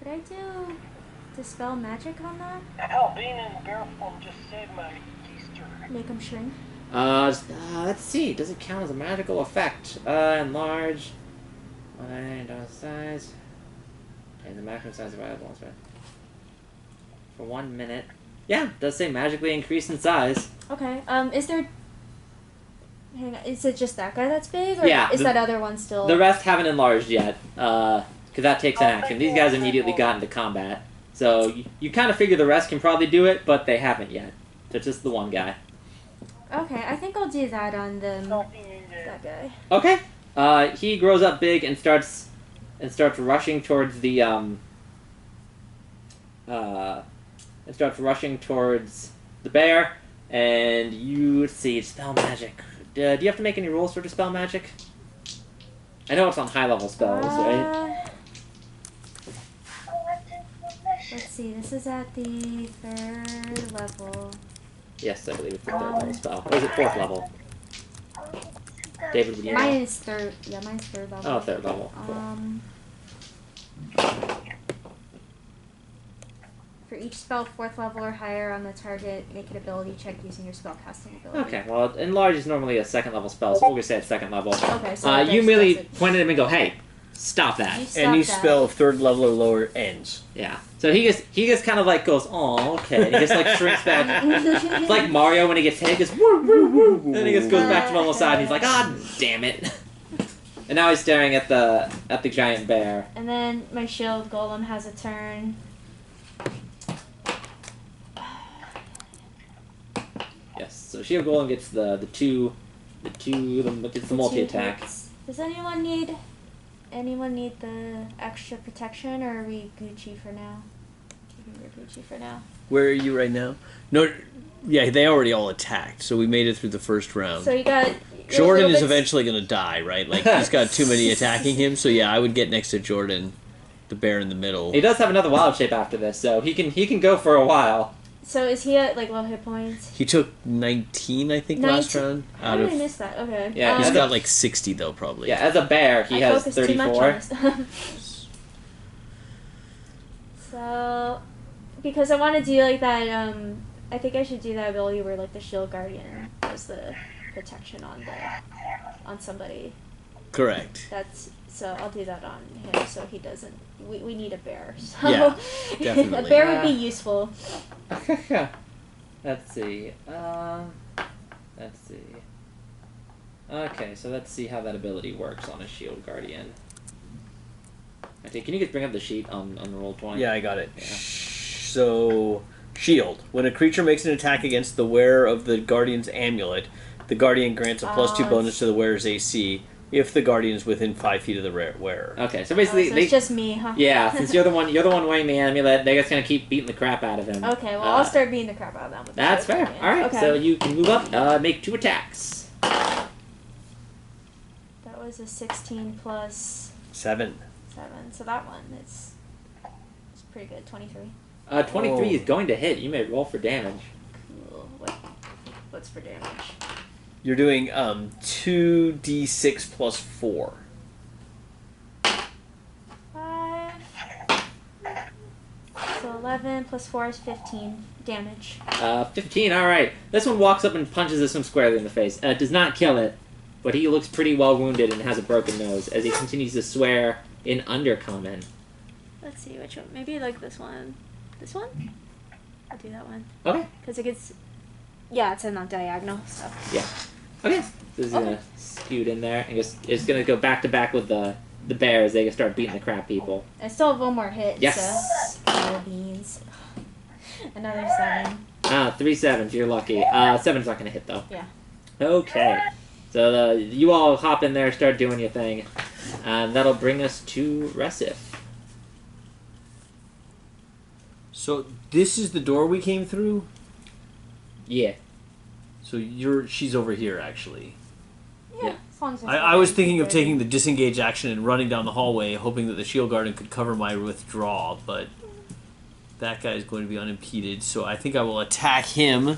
G: I do dispel magic on that?
B: Hell, being in bear form just saved my Easter.
G: Make him shrink.
A: Let's see. Does it count as a magical effect? Enlarge. Size. And the maximum size available. For 1 minute. Yeah, it does say magically increase in size.
G: Okay. Is there? Hang on. Is it just that guy that's big, or
A: Yeah,
G: is that other one still?
A: The rest haven't enlarged yet, because that takes an action. These guys immediately got into combat. So you kind of figure the rest can probably do it, but they haven't yet. So it's just the one guy.
G: Okay, I think I'll do that on the
B: Something you did.
G: that guy.
A: Okay. He grows up big and starts rushing towards the bear, and you see spell magic. Do you have to make any rolls for dispel magic? I know it's on high level spells, right?
G: Let's see. This is at the 3rd level.
A: Yes, I believe it's the 3rd level spell. Or is it 4th level? David, would you know?
G: Mine is 3rd. Yeah, mine's 3rd level.
A: Oh, 3rd level. Cool.
G: For each spell 4th level or higher on the target, make an ability check using your spellcasting ability.
A: Okay, well, enlarge is normally a 2nd level spell, so we're gonna say it's 2nd level.
G: Okay, so
A: You
G: this
A: merely
G: does it.
A: point at him and go, "Hey, stop that!"
G: You stop
D: Any
G: that.
D: spell of 3rd level or lower ends.
A: Yeah. So he just kind of like goes, "Oh, okay." And he just like shrinks back. It's like Mario when he gets hit, he goes, "Woo, woo, woo." Then he just goes back to normal side. And he's like, "Ah, damn it." And now he's staring at the giant bear.
G: And then my shield golem has a turn.
A: Yes. So Shield Golem gets the multi attack.
G: Does anyone need the extra protection, or are we Gucci for now? We're Gucci for now.
D: Where are you right now? No, yeah, they already all attacked, so we made it through the first round.
G: So you got.
D: Jordan is eventually going to die, right? Like, he's got too many attacking him, so yeah, I would get next to Jordan, the bear in the middle.
A: He does have another wild shape after this, so he can go for a while.
G: So is he at like low hit points?
D: He took 19, I think, last round.
G: How did I miss that? Okay.
A: Yeah,
D: he's got like 60 though, probably.
A: Yeah, as a bear, he has
G: focused too much
A: 34.
G: on this. So, because I want to do like that, I think I should do that ability where like the Shield Guardian does the protection on somebody.
D: Correct.
G: So I'll do that on him so he doesn't. We need a bear. So
D: Yeah, definitely.
G: A bear would be useful.
A: Let's see. Let's see. Okay, so let's see how that ability works on a Shield Guardian. Okay, can you just bring up the sheet on the roll 20?
D: Yeah, I got it.
A: Yeah.
D: So, shield. When a creature makes an attack against the wearer of the Guardian's amulet, the Guardian grants a +2 bonus to the wearer's AC if the Guardian is within 5 feet of the wearer.
A: Okay, so basically,
G: So it's just me, huh?
A: Yeah, since you're the one wearing the amulet, they're just gonna keep beating the crap out of him.
G: Okay, well I'll start beating the crap out of them. With the
A: That's
G: Shield
A: fair.
G: Guardian.
A: All right,
G: Okay.
A: so you can move up, make 2 attacks.
G: That was a 16 plus
D: 7.
G: 7, so that one it's pretty good. 23.
A: 23 is going to hit. You may roll for damage.
G: Cool. What's for damage?
D: You're doing 2d6 plus 4.
G: 5. So 11 plus 4 is 15 damage.
A: 15, alright. This one walks up and punches this one squarely in the face. Does not kill it, but he looks pretty well wounded and has a broken nose as he continues to swear in Undercommon.
G: Let's see which one. Maybe like this one. This one? I'll do that one.
A: Okay.
G: Because it gets. Yeah, it's in on diagonal, so.
A: Yeah. Okay. So this is gonna scoot in there and it's gonna go back to back with the bears. They can start beating the crap people.
G: I still have one more hit,
A: Yes.
G: so. Oh, beans. Another 7.
A: 3 7s. You're lucky. 7's not gonna hit though.
G: Yeah.
A: Okay. So you all hop in there, start doing your thing. And that'll bring us to Resif.
D: So, this is the door we came through?
A: Yeah.
D: So she's over here, actually.
G: Yeah, as long as
D: I was thinking of taking the disengage action and running down the hallway, hoping that the Shield Guardian could cover my withdrawal, but that guy is going to be unimpeded, so I think I will attack him.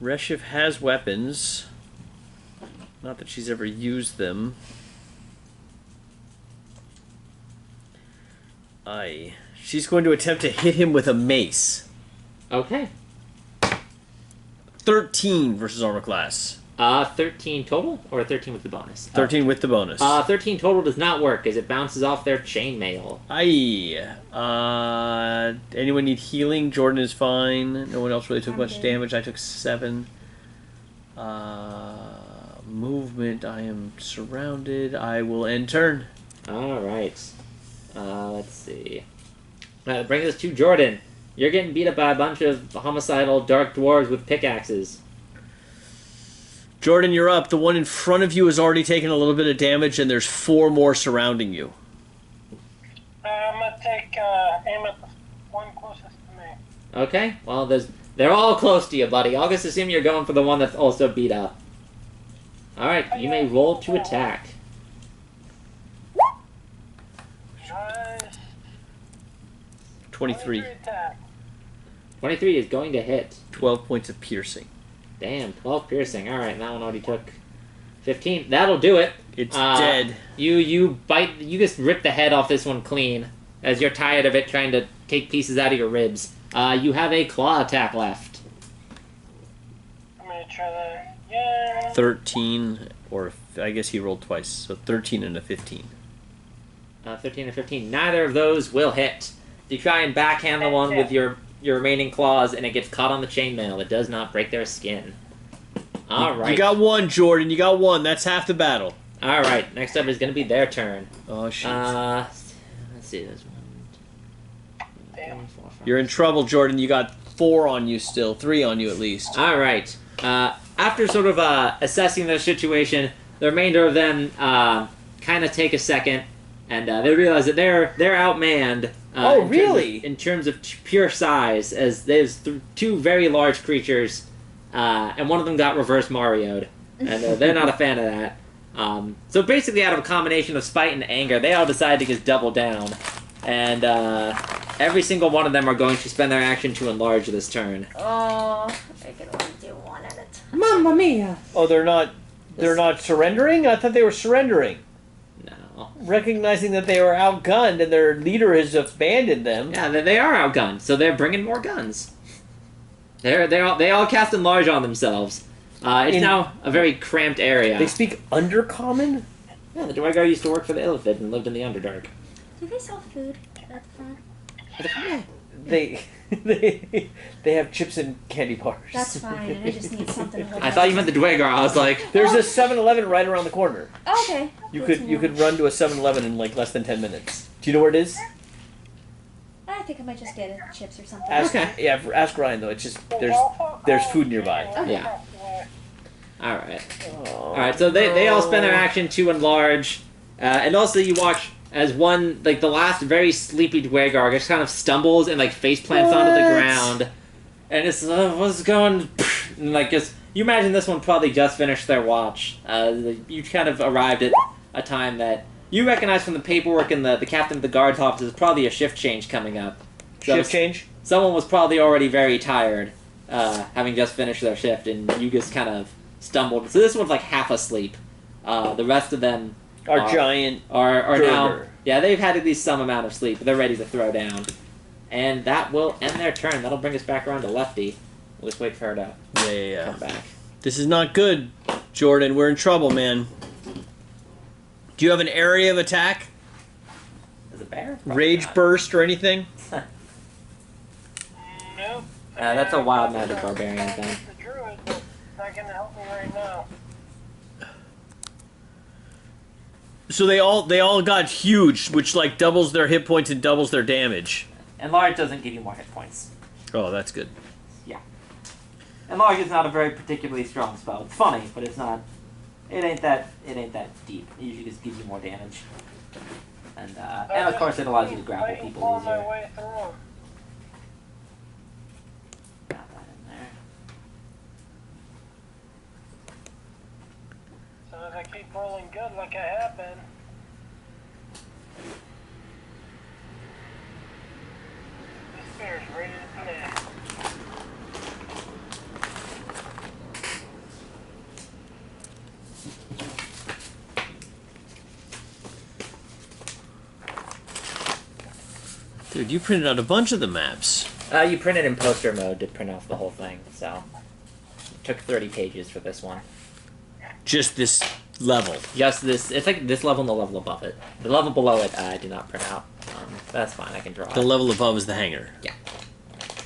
D: Reshif has weapons. Not that she's ever used them. She's going to attempt to hit him with a mace.
A: Okay.
D: 13 versus armor class.
A: 13 total, or 13 with the bonus?
D: 13 with the bonus.
A: 13 total does not work, as it bounces off their chainmail.
D: Anyone need healing? Jordan is fine. No one else really took
G: I'm
D: much
G: good.
D: damage. I took 7. Movement. I am surrounded. I will end turn.
A: Alright. Let's see. Brings us to Jordan. You're getting beat up by a bunch of homicidal dark dwarves with pickaxes.
D: Jordan, you're up. The one in front of you has already taken a little bit of damage, and there's 4 more surrounding you.
B: I'm gonna take aim at the one closest to me.
A: Okay, well, they're all close to you, buddy. I'll just assume you're going for the one that's also beat up. Alright, you may roll to attack.
B: Nice.
D: 23.
B: Attack.
A: 23 is going to hit.
D: 12 points of piercing.
A: Damn, 12 piercing. Alright, that one already took 15. That'll do it.
D: It's dead.
A: You just rip the head off this one clean, as you're tired of it trying to take pieces out of your ribs. You have a claw attack left.
B: I'm gonna try that again.
D: 13, or I guess he rolled twice, so 13 and a 15.
A: 13 and 15. Neither of those will hit. You try and backhand the one with your remaining claws, and it gets caught on the chainmail. It does not break their skin. All right.
D: You got one, Jordan. You got one. That's half the battle.
A: All right. Next up is going to be their turn.
D: Oh, shit.
A: Let's see. There's 1, 2, 3, 4, 5.
D: You're in trouble, Jordan. You got 4 on you still. 3 on you at least.
A: All right. After sort of assessing their situation, the remainder of them kind of take a second, and they realize that they're outmanned.
D: Oh, really?
A: In terms of pure size, as there's 2 very large creatures, and one of them got reverse Mario'd, and they're not a fan of that. So basically, out of a combination of spite and anger, they all decide to just double down, and every single one of them are going to spend their action to enlarge this turn.
G: Oh, I can only do one at a time.
A: Mamma mia!
D: Oh, they're not surrendering? I thought they were surrendering.
A: No.
D: Recognizing that they were outgunned and their leader has abandoned them.
A: Yeah, they are outgunned, so they're bringing more guns. They all cast enlarge on themselves. It's now a very cramped area.
D: They speak Undercommon?
A: Yeah, the Duergar used to work for the Illithid and lived in the Underdark.
G: Do they sell food at the front?
A: Yeah.
D: They have chips and candy bars.
G: That's fine. I just need something to hold
A: I thought you meant the Duergar. I was like,
D: There's a 7-Eleven right around the corner.
G: Oh, okay.
D: You
G: Good to
D: could
G: know.
D: run to a 7-Eleven in like less than 10 minutes. Do you know where it is?
G: I think I might just get chips or something.
D: Ask,
A: Okay.
D: Yeah, ask Ryan though. It's just there's food nearby.
G: Okay.
A: yeah. Alright.
D: Oh.
A: Alright, so they all spend their action to enlarge. And also you watch as one, like the last very sleepy Duergar just kind of stumbles and like face plants onto the ground. And it's, what's going... And like just, you imagine this one probably just finished their watch. You kind of arrived at a time that you recognize from the paperwork in the captain of the guard's office is probably a shift change coming up. So
D: Shift change?
A: someone was probably already very tired, having just finished their shift, and you just kind of stumbled. So this one's like half asleep. The rest of them
D: Our giant
A: are now...
D: Duergar.
A: Yeah, they've had at least some amount of sleep, but they're ready to throw down. And that will end their turn. That'll bring us back around to Lefty. We'll just wait for her to
D: Yeah.
A: come back.
D: This is not good, Jordan. We're in trouble, man. Do you have an area of attack?
A: Is it bear?
D: Rage burst or anything?
B: Nope.
A: That's a wild magic barbarian thing.
B: The druid, but not gonna help me right now.
D: So they all got huge, which like doubles their hit points and doubles their damage.
A: Enlarge doesn't give you more hit points.
D: Oh, that's good.
A: Yeah. Enlarge is not a very particularly strong spell. It's funny, but it's not. It ain't that deep. It usually just gives you more damage. And of course it allows you to grapple people
B: My
A: easier.
B: way through.
A: Got that in there.
B: So if I keep rolling good like I have been, this bear's ready to play.
D: Dude, you printed out a bunch of the maps.
A: You printed in poster mode to print off the whole thing, so it took 30 pages for this one.
D: Just this level.
A: Just this, it's like this level and the level above it. The level below it, I did not print out. That's fine, I can draw
D: The
A: it.
D: level above is the hangar.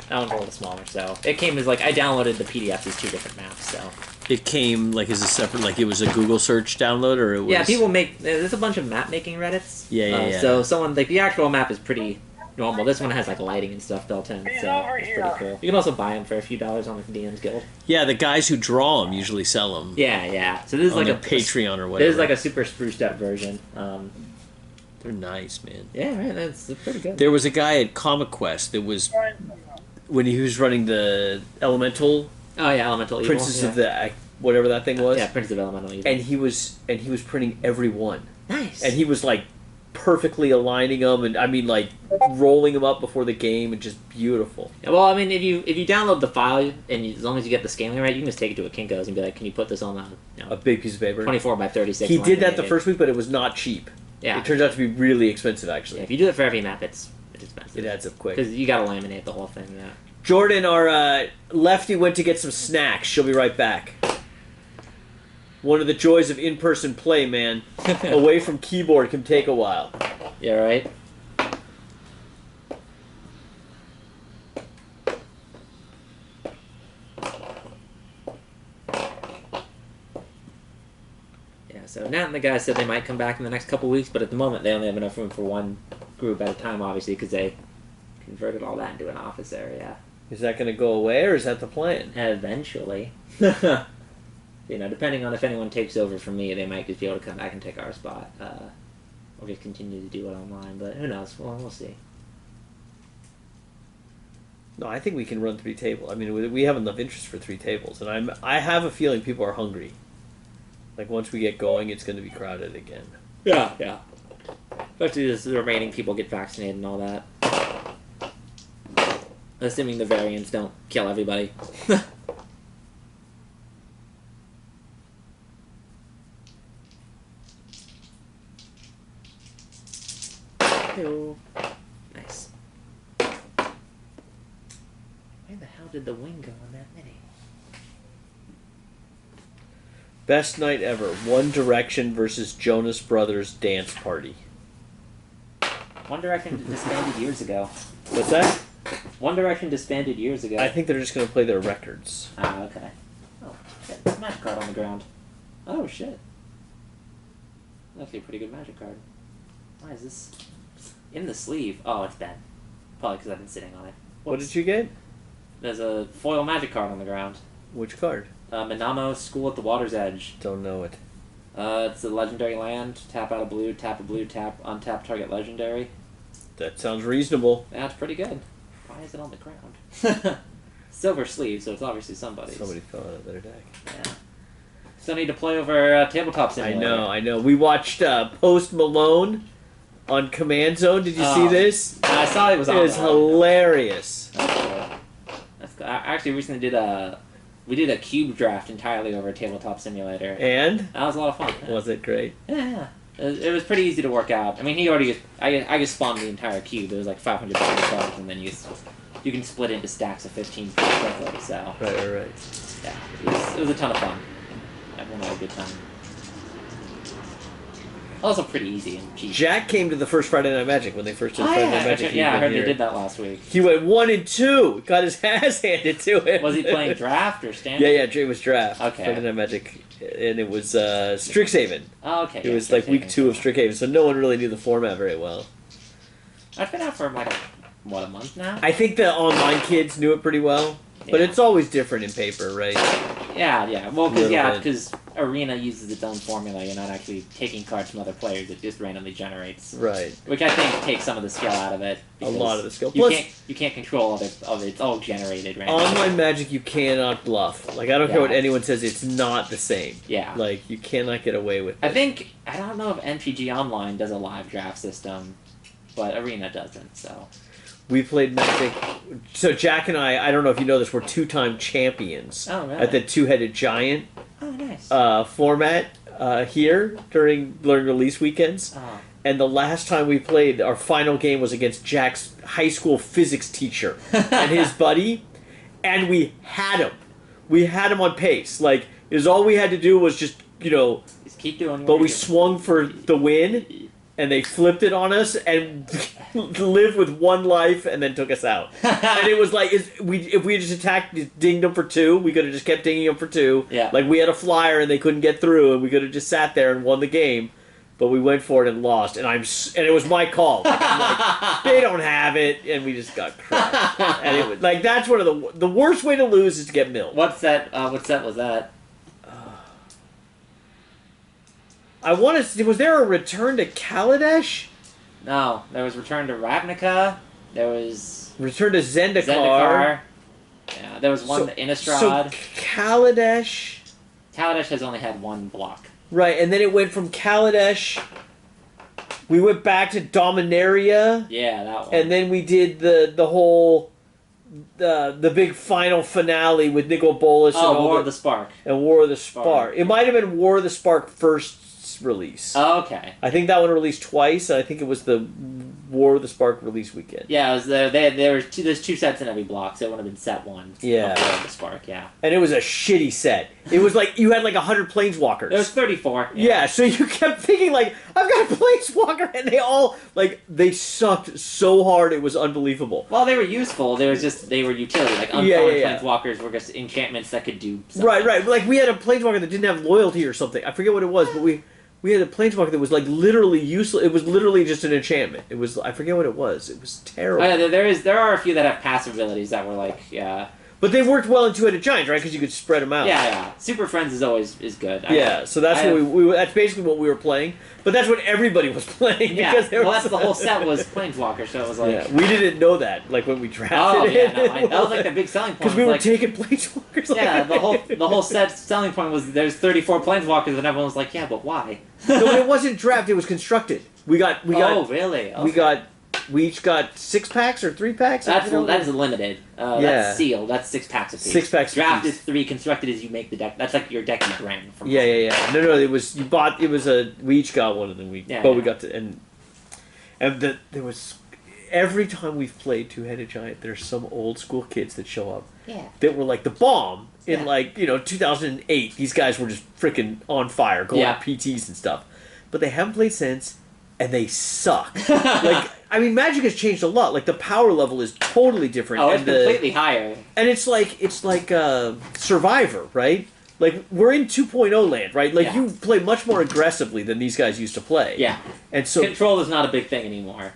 A: That one's a little smaller, so it came as like, I downloaded the PDFs as 2 different maps, so.
D: It came like as a separate, like it was a Google search download, or it was.
A: Yeah, people make, there's a bunch of map making Reddits.
D: Yeah.
A: So someone, like the actual map is pretty normal. This one has like lighting and stuff built in,
B: He's
A: so
B: over
A: it's
B: here.
A: pretty cool. You can also buy them for a few dollars on the DM's Guild.
D: Yeah, the guys who draw them usually sell them.
A: Yeah. So this is
D: On
A: like
D: their
A: a
D: Patreon or whatever.
A: This is like a super spruced up version.
D: They're nice, man.
A: Yeah, right. That's pretty good.
D: There was a guy at Comic Quest that was when he was running the Elemental
A: Oh yeah, Elemental Evil.
D: Princess
A: yeah.
D: of the whatever that thing was.
A: Yeah, Princess of Elemental Evil.
D: And he was printing every one.
A: Nice.
D: And he was like perfectly aligning them, and I mean like rolling them up before the game, and just beautiful.
A: Yeah, well, I mean, if you download the file and as long as you get the scaling right, you can just take it to a Kinko's and be like, "Can you put this on
D: A big piece of paper.
A: 24 by 36?"
D: He did that the
A: laminated?"
D: first week, but it was not cheap.
A: Yeah.
D: It turns out to be really expensive, actually.
A: Yeah, if you do it for every map, it's expensive.
D: It adds up quick.
A: Because you gotta laminate the whole thing. Yeah.
D: Jordan, our lefty, went to get some snacks. She'll be right back. One of the joys of in-person play, man. Away from keyboard can take a while.
A: Yeah. Right. So Nat and the guys said they might come back in the next couple weeks, but at the moment they only have enough room for one group at a time, obviously, because they converted all that into an office area.
D: Is that going to go away, or is that the plan?
A: Eventually. Depending on if anyone takes over from me, they might just be able to come back and take our spot. Or just continue to do it online, but who knows? Well, we'll see.
D: No, I think we can run 3 tables. I mean, we have enough interest for 3 tables, and I have a feeling people are hungry. Like, once we get going, it's going to be crowded again.
A: Yeah. Especially as the remaining people get vaccinated and all that. Assuming the variants don't kill everybody. Hello. Nice. Where the hell did the wing go on that mini?
D: Best night ever. One Direction versus Jonas Brothers dance party.
A: One Direction disbanded years ago.
D: What's that?
A: One Direction disbanded years ago.
D: I think they're just going to play their records.
A: Ah, okay. Oh, shit. There's a magic card on the ground. Oh, shit. That's actually a pretty good magic card. Why is this in the sleeve? Oh, it's dead. Probably because I've been sitting on it.
D: What did you get?
A: There's a foil magic card on the ground.
D: Which card?
A: Minamo, School at the Water's Edge.
D: Don't know it.
A: It's a legendary land. Tap out a blue, tap, untap target legendary.
D: That sounds reasonable.
A: That's pretty good. Why is it on the ground? Silver sleeve, so it's obviously somebody's.
D: Somebody fell out of their deck.
A: Yeah. Still need to play over Tabletop Simulator.
D: I know. We watched Post Malone on Command Zone. Did you see this?
A: I saw it was on.
D: It was hilarious.
A: That's cool. That's cool. I actually recently did a cube draft entirely over Tabletop Simulator.
D: And?
A: That was a lot of fun.
D: Was it great?
A: Yeah. It was pretty easy to work out. I mean, I just spawned the entire cube. It was like 500 cards, and then you can split it into stacks of 15 pretty quickly. So
D: Right.
A: yeah, it was a ton of fun. Everyone had a good time. Also pretty easy and cheap.
D: Jack came to the first Friday Night Magic when they first did Friday Night Magic.
A: I heard they did that last week.
D: He went 1 and 2. Got his ass handed to him.
A: Was he playing draft or standard?
D: Yeah, it was draft.
A: Okay.
D: Friday Night Magic, and it was Strixhaven.
A: Oh, okay.
D: It was like week 2 of Strixhaven, so no one really knew the format very well.
A: I've been out for like a month now.
D: I think the online kids knew it pretty well, but it's always different in paper, right?
A: Yeah. Well, because Arena uses its own formula. You're not actually taking cards from other players. It just randomly generates.
D: Right.
A: Which I think takes some of the skill out of it.
D: A lot of the skill.
A: You can't control of it. It's all generated randomly.
D: Online Magic, you cannot bluff. Like, I don't care what anyone says, it's not the same.
A: Yeah.
D: Like, you cannot get away with it.
A: I don't know if NPG Online does a live draft system, but Arena doesn't, so.
D: We played Magic. So Jack and I don't know if you know this, we're 2-time champions at the Two-Headed Giant format here during release weekends.
A: Oh.
D: And the last time we played, our final game was against Jack's high school physics teacher and his buddy, and we had him. We had him on pace. Like, all we had to do was just
A: keep doing.
D: But we swung for the win, and they flipped it on us and lived with 1 life and then took us out. And it was like, if we just attacked, dinged them for 2, we could have just kept dinging them for 2.
A: Yeah.
D: Like, we had a flyer and they couldn't get through, and we could have just sat there and won the game. But we went for it and lost, and it was my call. Like, I'm like, they don't have it, and we just got crushed. And it was like, that's one of the worst way to lose is to get milled.
A: What set was that?
D: I want to. Was there a return to Kaladesh?
A: No, there was Return to Ravnica. There was
D: Return to Zendikar.
A: Yeah, there was one Innistrad.
D: So Kaladesh.
A: Kaladesh has only had 1 block.
D: Right, and then it went from Kaladesh. We went back to Dominaria.
A: Yeah, that one.
D: And then we did the whole the big final finale with Nicol Bolas and
A: War of the Spark.
D: And War of the Spark. It might have been War of the Spark first release.
A: Oh, okay.
D: I think that one released twice, and I think it was the War of the Spark release weekend.
A: Yeah, it was there's 2 sets in every block, so it would have been set 1.
D: Yeah.
A: Of War of the Spark, yeah.
D: And it was a shitty set. It was like, you had like 100 Planeswalkers.
A: There was 34.
D: Yeah, so you kept thinking like, I've got a Planeswalker, and they all, like, they sucked so hard, it was unbelievable.
A: Well, they were useful, they were utility. Like, uncommon Planeswalkers were just enchantments that could do something.
D: Right. Like, we had a Planeswalker that didn't have loyalty or something. I forget what it was, but we had a planeswalker that was like literally useless. It was literally just an enchantment. It was, I forget what it was. It was terrible.
A: Oh, yeah, there are a few that have passive abilities that were like, yeah.
D: But they worked well in two-headed giants, right? Because you could spread them out.
A: Yeah. Super Friends is good.
D: So that's that's basically what we were playing. But that's what everybody was playing.
A: Yeah,
D: because
A: that's the whole set was Planeswalker, so it was like...
D: Yeah, we didn't know that, like, when we drafted it.
A: That was like the big selling point.
D: Because we were
A: like,
D: taking Planeswalkers.
A: Yeah, the whole set selling point was there's 34 Planeswalkers, and everyone was like, yeah, but why?
D: No, but it wasn't drafted, it was constructed.
A: Oh, really? Okay.
D: We each got 6 packs or 3 packs.
A: That is limited. That's sealed. That's 6 packs apiece.
D: 6 packs.
A: Draft
D: apiece.
A: is 3. Constructed is you make the deck. That's like your deck you bring. From
D: Yeah. No. It was we each got one, and then we got to there was every time we've played Two-Headed Giant, there's some old school kids that show up.
A: Yeah.
D: That were like the bomb in 2008. These guys were just freaking on fire, going to PTs and stuff, but they haven't played since. And they suck. Magic has changed a lot. Like, the power level is totally different.
A: Oh, it's completely higher.
D: And it's like Survivor, right? Like, we're in 2.0 land, right? Like, you play much more aggressively than these guys used to play.
A: Yeah.
D: And so
A: Control is not a big thing anymore.